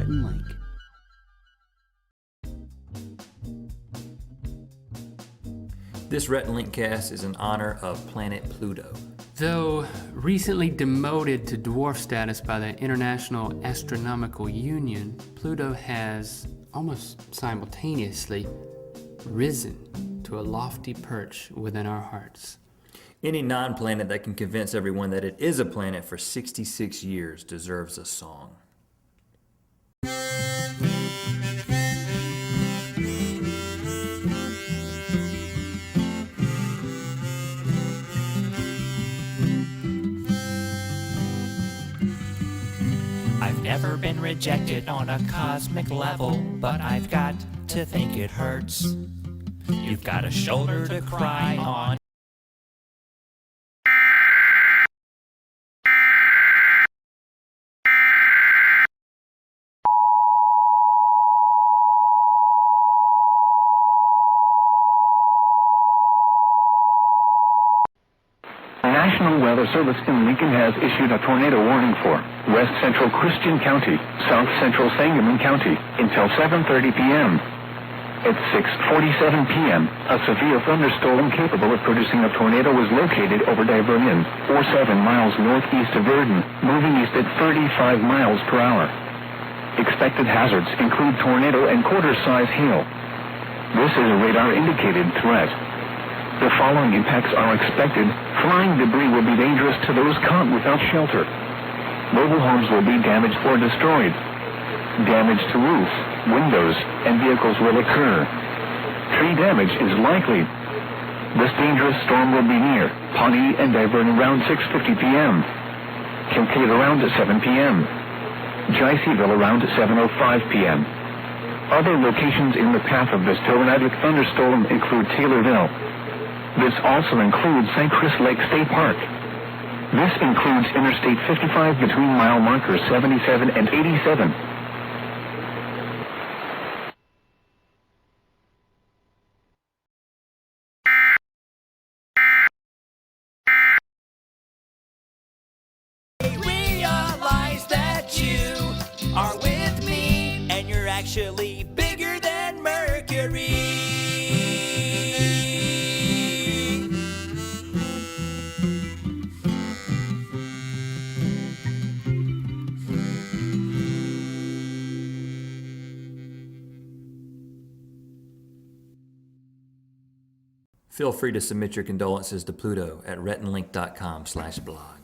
Rhett and Link. This Rhett LinKast is in honor of planet Pluto. Though recently demoted to dwarf status by the International Astronomical Union, Pluto has almost simultaneously risen to a lofty perch within our hearts. Any non-planet that can convince everyone that it is a planet for 66 years deserves a song. I've never been rejected on a cosmic level, but I've got to think it hurts. You've got a shoulder to cry on. The National Weather Service in Lincoln has issued a tornado warning for West Central Christian County, South Central Sangamon County until 7:30 p.m. At 6:47 p.m., a severe thunderstorm capable of producing a tornado was located over Divernon, or 7 miles northeast of Verdon, moving east at 35 miles per hour. Expected hazards include tornado and quarter-size hail. This is a radar-indicated threat. The following impacts are expected. Flying debris will be dangerous to those caught without shelter. Mobile homes will be damaged or destroyed. Damage to roofs, windows, and vehicles will occur. Tree damage is likely. This dangerous storm will be near Pawnee and Divernon around 6:50 p.m. Kincaid around 7 p.m. Jayceeville around 7:05 p.m. Other locations in the path of this tornadic thunderstorm include Taylorville. This also includes St. Chris Lake State Park. This includes Interstate 55 between mile markers 77 and 87. Realize that you are with me, and you're actually bigger than Mercury. Feel free to submit your condolences to Pluto at rhettandlink.com/blog.